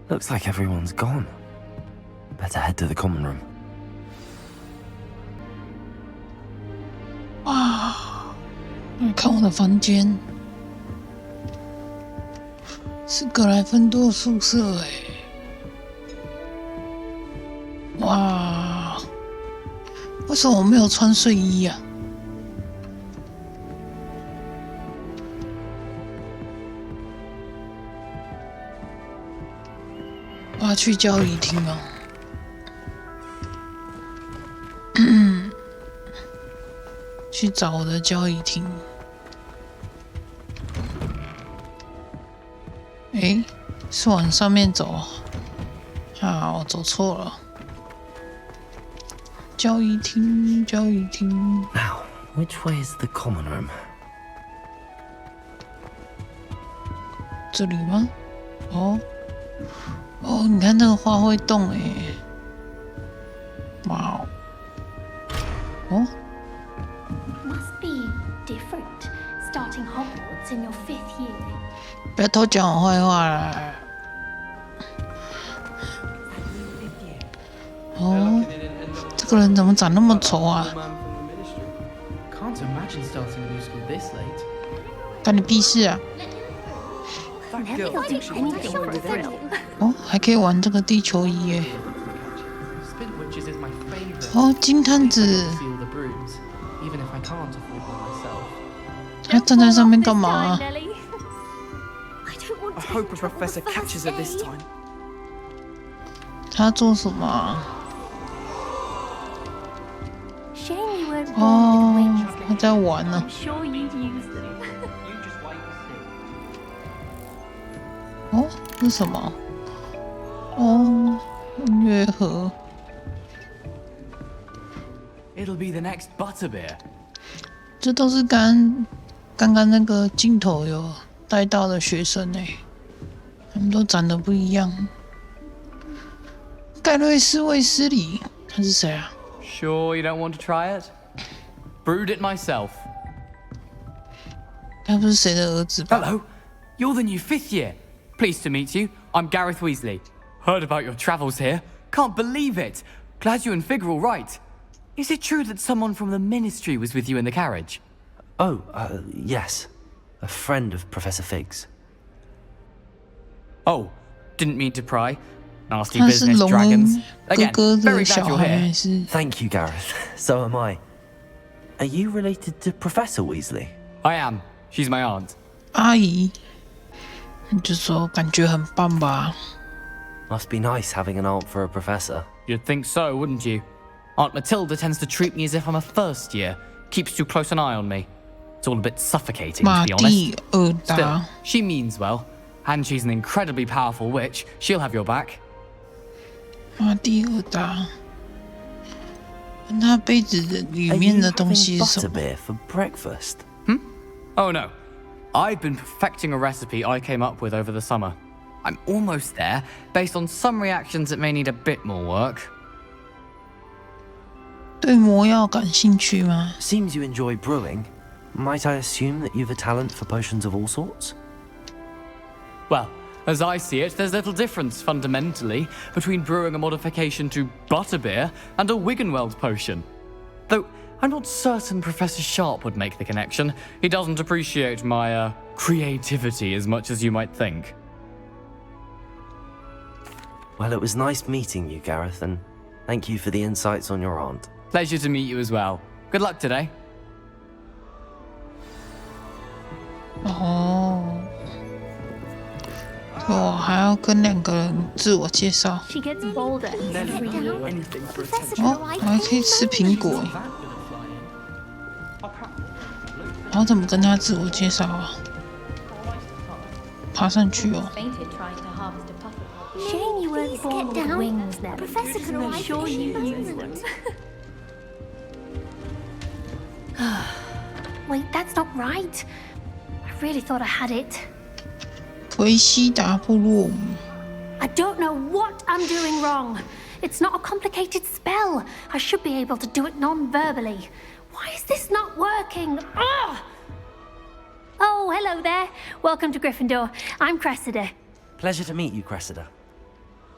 Looks like everyone's gone. Better head to the common room. 哇！来看我的房间，是格莱芬多宿舍哎！哇！为什么我没有穿睡衣啊？我要去交易厅哦。去找我的交易厅。诶，是往上面走啊！我走错了。交易厅，交易厅。Now, which way is the common room? 这里吗？哦，哦，你看那个花会动诶！哇哦！哦。Must be different starting Hogwarts in your 5th year. 不要偷讲我坏话啦！哦，这个人怎么长那么丑啊？干你屁事啊！ Never will do anything for a thrill. 哦，还可以玩这个地球仪耶！哦，金探子，他站在上面干嘛？ I hope a professor catches her this time. 他做什么啊？ Shame you weren't born with 哦， wings. 他在玩呢。 I'm sure you'd use them. 哦，这是什么？哦，音乐盒。 It'll be the next Butterbeer. 这都是刚刚那个镜头有带到的学生哎，他们都长得不一样。盖瑞斯·卫斯理，他是谁啊？ Sure you don't want to try it? Brewed it myself. 他不是谁的儿子吧？ Hello, you're the new 5th year. Pleased to meet you. I'm Gareth Weasley. Heard about your travels here. Can't believe it. Glad you and Fig are all right. Is it true that someone from the Ministry was with you in the carriage? Oh, yes. A friend of Professor Fig's. Oh, didn't mean to pry. Nasty 他是 business 龙 dragons. 哥 Again, 哥 very 的 glad 小 you're 孩 here. 还是？ Thank you, Gareth. So am I. Are you related to Professor Weasley? I am. She's my aunt. 阿姨，你就说感觉很棒吧？ Must be nice having an aunt for a professor. You'd think so, wouldn't you? Aunt Matilda tends to treat me as if I'm a first year. Keeps too close an eye on me. It's all a bit suffocating, 马 to be 蒂 honest. 尔 Still, 达， she means well. And she's an incredibly powerful witch. She'll have your back. 马蒂尔达。那杯子的里 Are 面 you 的东 having 西是什么？ butterbeer for breakfast? Oh no. I've been perfecting a recipe I came up with over the summer. I'm almost there, based on some reactions that may need a bit more work. 对魔药感兴趣吗？ Seems you enjoy brewing. Might I assume that you've a talent for potions of all sorts? Well, as I see it, there's little difference, fundamentally, between brewing a modification to butterbeer and a Wiggenweld potion. Though, I'm not certain Professor Sharp would make the connection. He doesn't appreciate my, creativity as much as you might think. Well, it was nice meeting you, Gareth, and thank you for the insights on your aunt. Pleasure to meet you as well. Good luck today. 哦，我还要跟2个人自我介绍。 She gets bolder every year. Anything for a Professor 哦， Troy 我还可以吃苹果耶。然后怎么跟他自我介绍啊？爬上去哦。 fainted trying to harvest a puffle. Shame you weren't born with down. wings then. Professor could I'm arrive sure if she you use doesn't. them. Wait, that's not right. I really thought I had it. 维西达部落， I don't know what I'm doing wrong. It's not a complicated spell. I should be able to do it non-verbally. Why is this not working? Ugh! Oh, hello there. Welcome to Gryffindor. I'm Cressida. Pleasure to meet you, Cressida.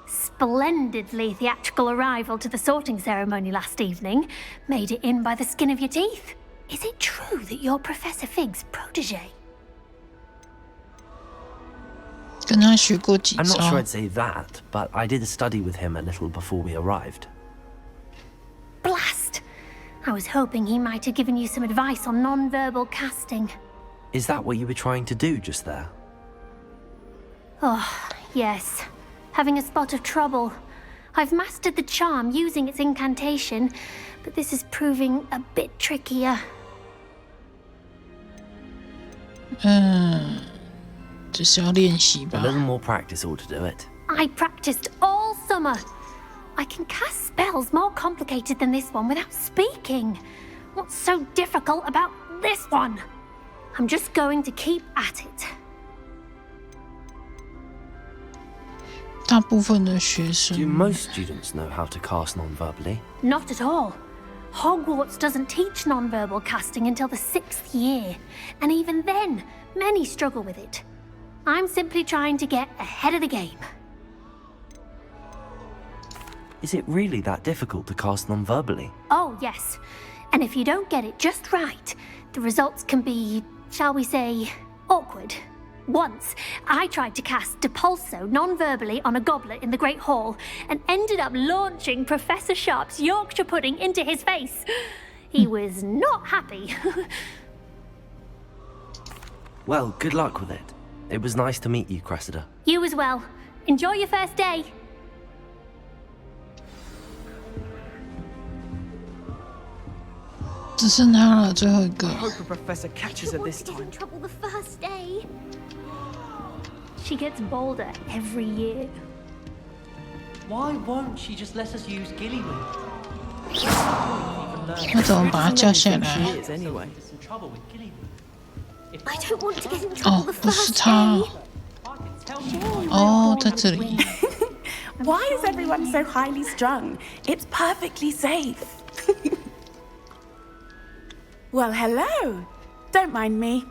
Splendidly theatrical arrival to the sorting ceremony last evening. Made it in by the skin of your teeth. Is it true that you're Professor Fig's protege? 跟他学过几 I'm not 招 sure I'd say that, but I did study with him a little before we arrived. Blast! I was hoping he might have given you some advice on non-verbal casting. Is that what you were trying to do just there? Oh, yes. Having a spot of trouble. I've mastered the charm using its incantation, but this is proving a bit trickier. 只是要练习吧 A little more practice ought to do it. I practiced all summer. I can cast spells more complicated than this one without speaking. What's so difficult about this one? I'm just going to keep at it. 大部分的学 Do 生 most students know how to cast non-verbally? Not at all. Hogwarts doesn't teach non-verbal casting until the 6th year, and even then, many struggle with it. I'm simply trying to get ahead of the game. Is it really that difficult to cast non-verbally? Oh, yes. And if you don't get it just right, the results can be, shall we say, awkward. Once, I tried to cast Depulso non-verbally on a goblet in the Great Hall and ended up launching Professor Sharp's Yorkshire pudding into his face. He was not happy. Well, good luck with it. It was nice to meet you, Cressida. You as well. Enjoy your first day. 只剩他了，最后一个。 Hope the professor catches her this Get time. in trouble the first day. She gets bolder every year. Why won't she just let us use Gillyweed? 那怎么把他叫下来？ She is anyway. Some trouble with Gillyweed. I don't want to get in trouble the 不是 first 他 day. 哦，在这里。 Why is everyone so highly strung? It's perfectly safe. Well, hello. Don't mind me.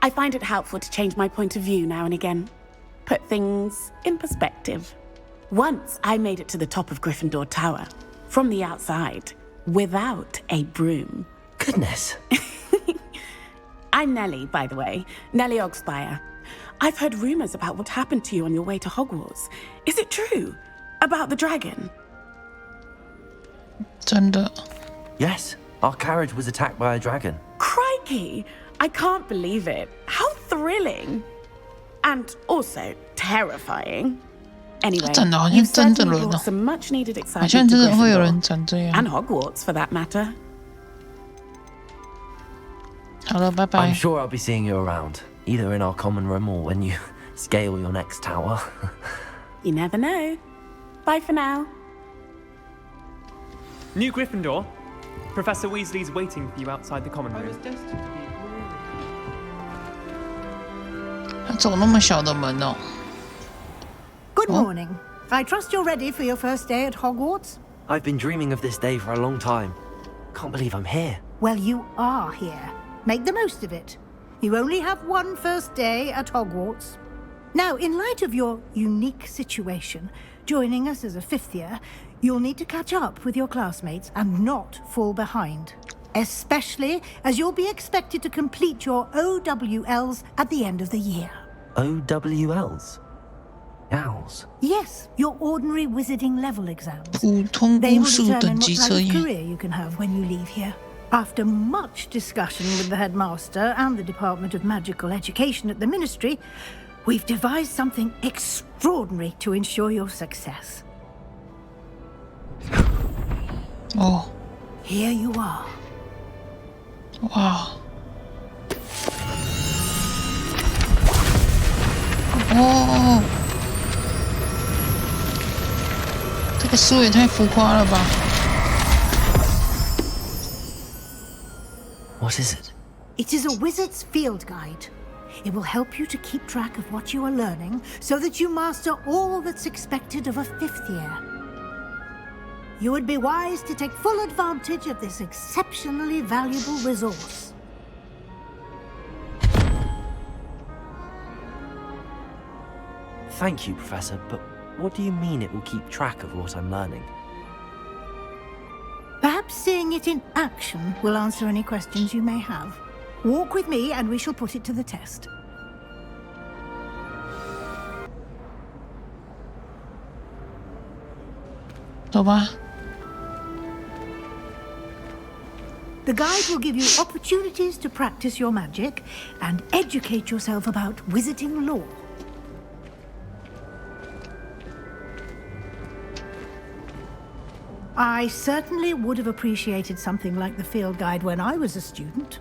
I find it helpful to change my point of view now and again. Put things in perspective. Once I made it to the top of Gryffindor Tower, from the outside, without a broom. Goodness. I'm Nellie, by the way. Nellie Ogspire. I've heard rumors about what happened to you on your way to Hogwarts. Is it true? About the dragon? 真的， Yes, our carriage was attacked by a dragon. Crikey! I can't believe it. How thrilling! And also terrifying. Anyway, 他长得好像 you've 真的 certainly 人 brought 哦， some much-needed 好像 excitement to 真的会有人 Gryffindor. 长这样 And。Hogwarts, for that matter. 好了，拜拜 I'm。sure I'll be seeing you around, either in our common room or when you scale your next tower. You never know. Bye for now. New Gryffindor. Professor Weasley's waiting for you outside the common I room. was destined to be a glory. 他走那么小的门哦。 Good morning. I trust you're ready for your first day at Hogwarts? I've been dreaming of this day for a long time. Can't believe I'm here. Well, you are here. Make the most of it. You only have one first day at Hogwarts. Now, in light of your unique situation, joining us as a fifth year, you'll need to catch up with your classmates and not fall behind. Especially as you'll be expected to complete your OWLs at the end of the year. OWLs? Owls? Yes, your ordinary wizarding level exams. 普通 They 巫 will 术 determine 等 what 级 type 测 of 验。 career you can have when you leave here. After much discussion with the headmaster and the Department of Magical Education at the Ministry, we've devised something extraordinary to ensure your success. 哦， Here you are. 哇，哦，这个书也太浮夸了吧！ What is it? It is a wizard's field guide. It will help you to keep track of what you are learning so that you master all that's expected of a fifth year. You would be wise to take full advantage of this exceptionally valuable resource. Thank you, Professor, but What do you mean it will keep track of what I'm learning? Perhaps seeing it in action will answer any questions you may have. Walk with me and we shall put it to the test. The guide will give you opportunities to practice your magic and educate yourself about wizarding lore. I certainly would have appreciated something like the field guide when I was a student.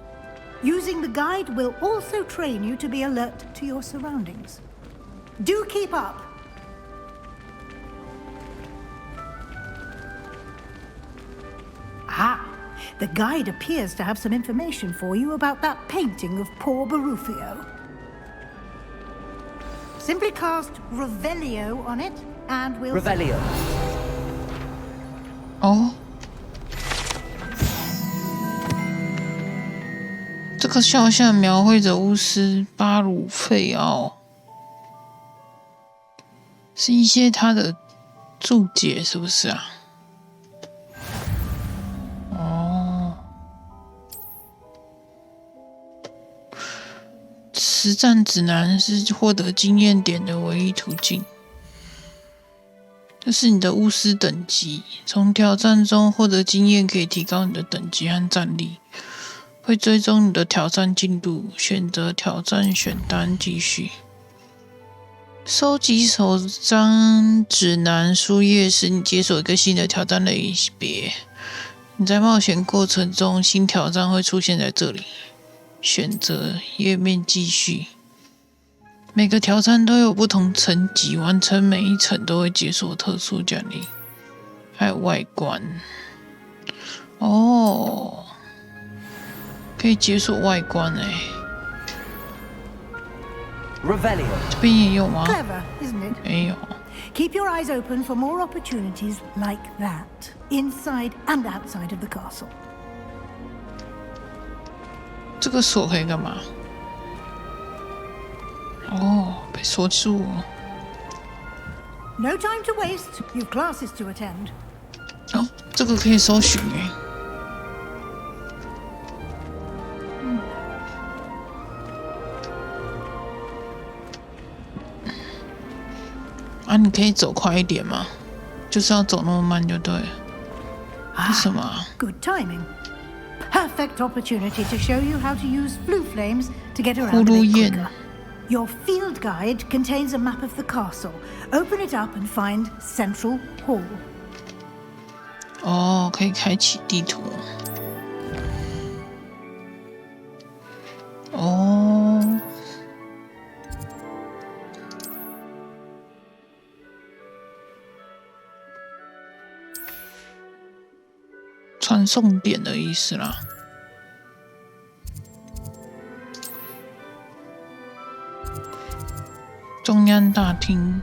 Using the guide will also train you to be alert to your surroundings. Do keep up! Ah, the guide appears to have some information for you about that painting of poor Barufio. Simply cast Revelio on it, and we'll... Revelio. 哦，这个肖像描绘着巫师巴鲁费奥，是一些他的注解，是不是啊？哦，实战指南是获得经验点的唯一途径。这是你的巫师等级，从挑战中获得经验可以提高你的等级和战力。会追踪你的挑战进度，选择挑战选单继续。收集首张指南书页时，你解锁一个新的挑战类别。你在冒险过程中，新挑战会出现在这里。选择页面继续。每个挑战都有不同层级，完成每一层都会解锁特殊奖励。还有外观，哦，可以解锁外观哎。Revelio. 这边也有吗？ Clever, isn't it? 没有。Keep your eyes open for more opportunities like that, inside and outside of the castle. 这个锁可以干嘛？哦，被锁住了。No time to waste. You've classes to attend. 哦，这个可以搜寻诶。啊，你可以走快一点吗？就是要走那么慢就对了。为什么啊？ Good timing. Perfect opportunity to show you how to use flue flames to get around a bit quicker. Your field guide contains a map of the castle. Open it up and find Central Hall. 哦，可以开启地图。哦，传送点的意思啦。中央大厅。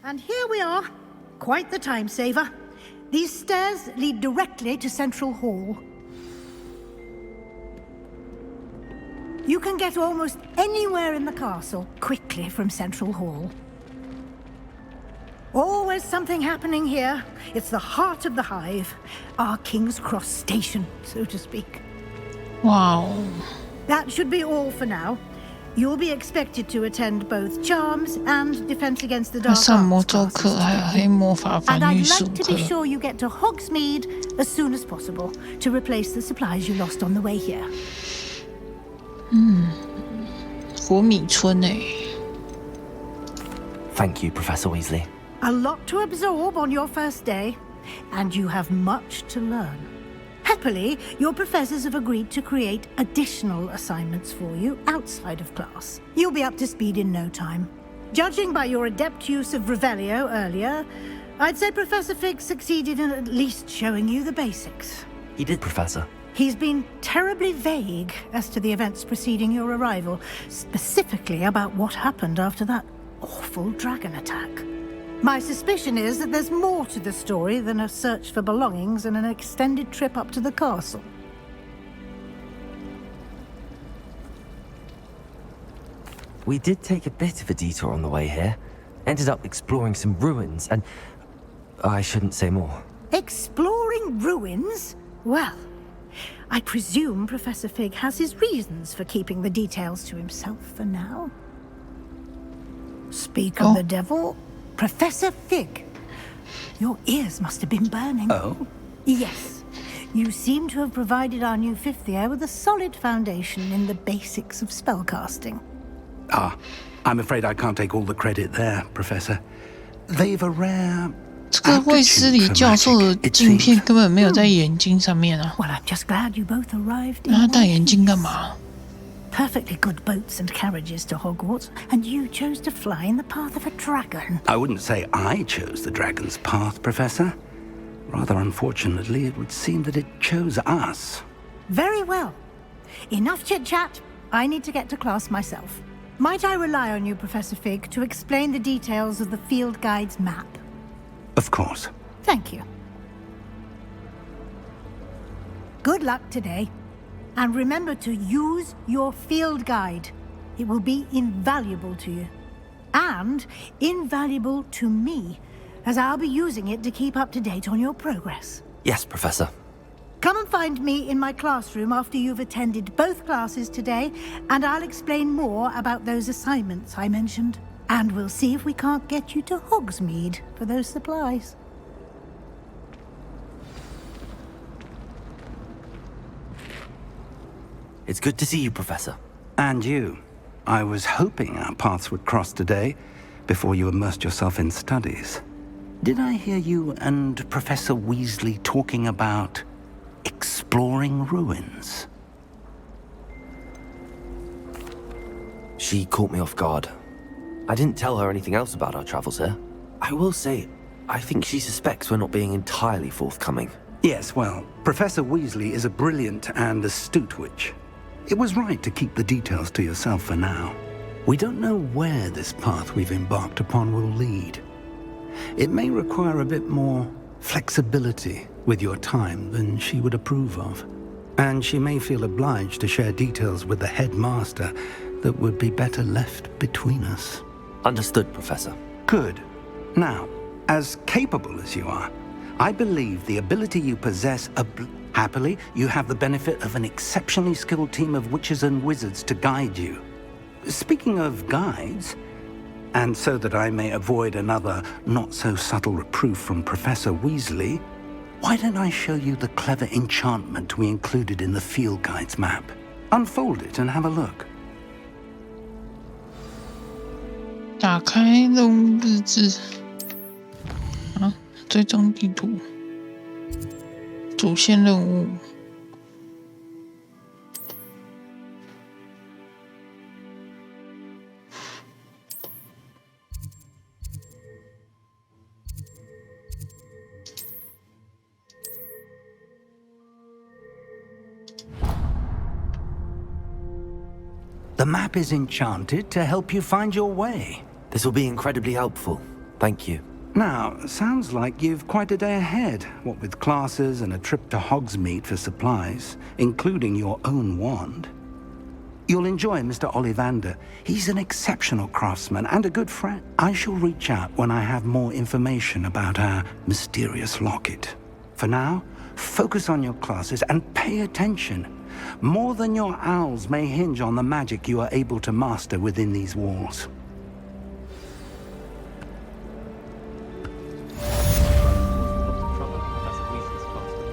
And here we are. Quite the time saver. These stairs lead directly to Central Hall. You can get almost anywhere in the castle quickly from Central Hall. Always something happening here. It's the heart of the hive. Our King's Cross station, so to speak. Wow. That should be all for now. You'll be expected to attend both Charms and Defense Against the Dark Arts classes today. And I'd like to be sure you get to Hogsmeade as soon as possible to replace the supplies you lost on the way here. 火米村欸。 Thank you, Professor Weasley. A lot to absorb on your first day, and you have much to learn. Happily, your professors have agreed to create additional assignments for you outside of class. You'll be up to speed in no time. Judging by your adept use of Revelio earlier, I'd say Professor Fig succeeded in at least showing you the basics. He did, Professor. He's been terribly vague as to the events preceding your arrival, specifically about what happened after that awful dragon attack. My suspicion is that there's more to the story than a search for belongings and an extended trip up to the castle. we did take a bit of a detour on the way here. Ended up exploring some ruins and... I shouldn't say more. Exploring ruins? Well, I presume Professor Fig has his reasons for keeping the details to himself for now. Speak of the devil, Professor Fig. Your ears must have been burning. Oh? Yes. You seem to have provided our new fifth year with a solid foundation in the basics of spellcasting. Ah, I'm afraid I can't take all the credit there, Professor. They've a rare... 这个卫斯理教授的镜片根本没有在眼睛上面啊。 Well, I'm just glad you both arrived. 那他戴眼镜干嘛？ Perfectly good boats and carriages to Hogwarts, and you chose to fly in the path of a dragon. I wouldn't say I chose the dragon's path, Professor. Rather unfortunately, it would seem that it chose us. Very well. Enough chit-chat. I need to get to class myself. Might I rely on you, Professor Fig, to explain the details of the field guide's map? Of course. Thank you. Good luck today. And remember to use your field guide. It will be invaluable to you. And invaluable to me, as I'll be using it to keep up to date on your progress. Yes, Professor. Come and find me in my classroom after you've attended both classes today, and I'll explain more about those assignments I mentioned. And we'll see if we can't get you to Hogsmeade for those supplies. It's good to see you, Professor. And you. I was hoping our paths would cross today, before you immersed yourself in studies. Did I hear you and Professor Weasley talking about exploring ruins? She caught me off guard. I didn't tell her anything else about our travels here. I will say, I think she suspects we're not being entirely forthcoming. Yes, well, Professor Weasley is a brilliant and astute witch. It was right to keep the details to yourself for now. We don't know where this path we've embarked upon will lead. It may require a bit more flexibility with your time than she would approve of. And she may feel obliged to share details with the headmaster that would be better left between us. Understood, Professor. Good. Now, as capable as you are, I believe the ability you possess... Happily, you have the benefit of an exceptionally skilled team of witches and wizards to guide you. Speaking of guides, and so that I may avoid another not-so-subtle reproof from Professor Weasley, why don't I show you the clever enchantment we included in the field guide's map? Unfold it and have a look. 打开任务日志。啊，追踪地图。主线任务。The map is enchanted to help you find your way. This will be incredibly helpful. Thank you. Now, sounds like you've quite a day ahead, what with classes and a trip to Hogsmeade for supplies, including your own wand. You'll enjoy Mr. Ollivander. He's an exceptional craftsman and a good friend. I shall reach out when I have more information about our mysterious locket. For now, focus on your classes and pay attention. More than your owls may hinge on the magic you are able to master within these walls.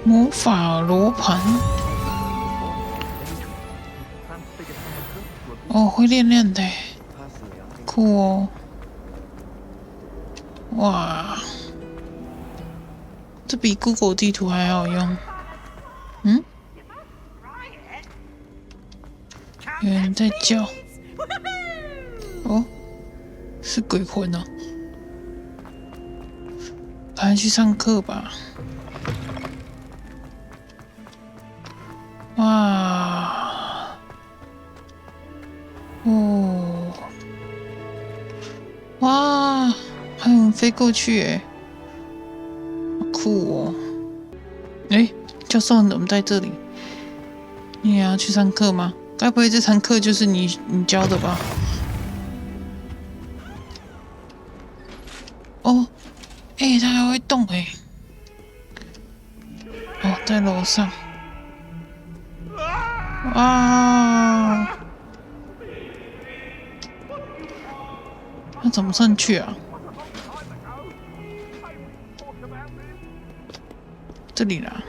魔法罗盘。哦，会亮亮的，酷哦！哇，这比 Google 地图还好用。嗯？有人在叫。哦，是鬼魂哦。赶快去上课吧。哇！哦！哇！还有人飞过去耶，好酷哦！哎，教授你怎么在这里？你也要去上课吗？该不会这堂课就是你教的吧？哦，哎，它还会动哎。哦，在楼上。啊！那怎么上去啊？这里啦。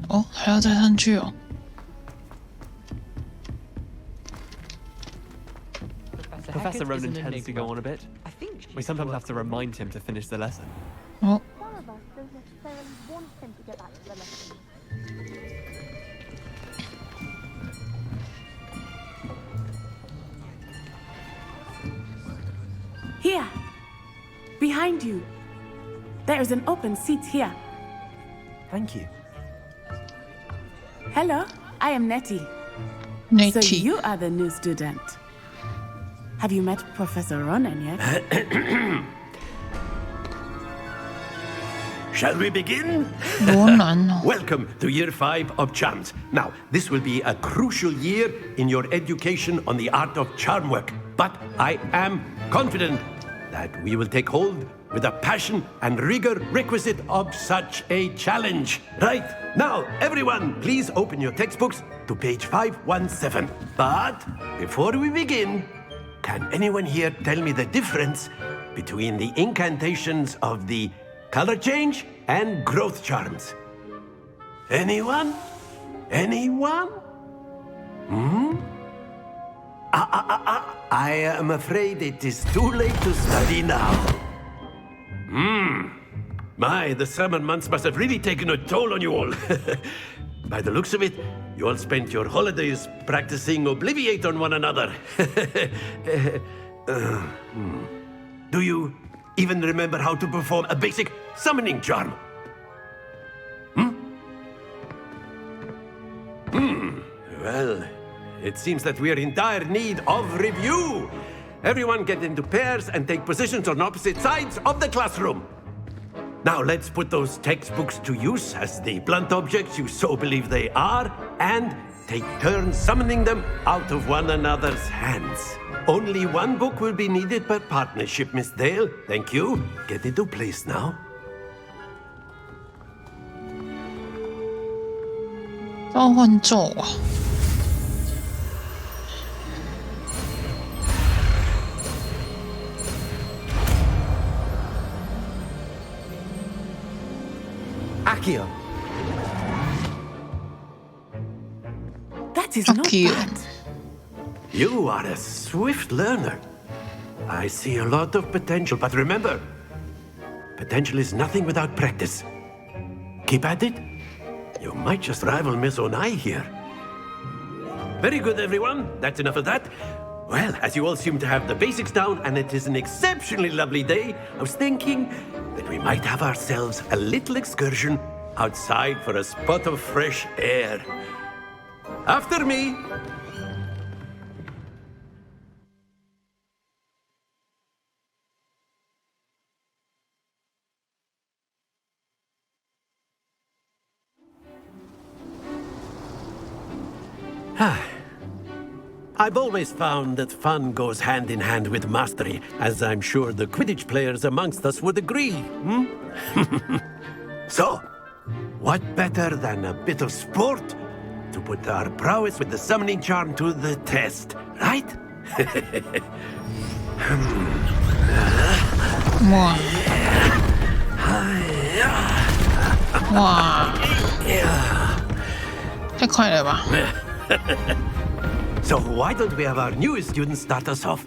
哦，还要再上去哦。Professor Ronan tends to go on a bit. We sometimes have to remind him to finish the lesson. 哦。 Some of us don't necessarily want him to get back to the lesson. Here, behind you. There is an open seat here. Thank you. Hello, I am Nettie. Nettie. So you are the new student. Have you met Professor Ronan yet? Shall we begin? 多难哦。 Welcome to Year 5 of Charms. Now, this will be a crucial year in your education on the art of charm work. But I am confident that we will take hold with the passion and rigor requisite of such a challenge. Right, now, everyone, please open your textbooks to page 517. But before we begin, can anyone here tell me the difference between the incantations of the color change and growth charms? Anyone? Anyone? I am afraid it is too late to study now. My, the summer months must have really taken a toll on you all. By the looks of it, you all spent your holidays practicing Obliviate on one another. Do you even remember how to perform a basic summoning charm? Well, it seems that we are in dire need of review. Everyone get into pairs and take positions on opposite sides of the classroom. Now let's put those textbooks to use as the blunt objects you so believe they are, and take turns summoning them out of one another's hands. Only one book will be needed per partnership, Miss Dale. Thank you. Get into place now. 召唤咒啊！ Accio. That is not Accio. bad. You are a swift learner. I see a lot of potential, but remember, potential is nothing without practice. Keep at it. You might just rival Miss Onai here. Very good, everyone. That's enough of that. Well, as you all seem to have the basics down, and it is an exceptionally lovely day, I was thinking that we might have ourselves a little excursion outside for a spot of fresh air. After me. I've always found that fun goes hand in hand with mastery, as I'm sure the Quidditch players amongst us would agree. So, what better than a bit of sport to put our prowess with the summoning charm to the test, right? 哇！哇！太快了吧！ So why don't we have our newest student start us off?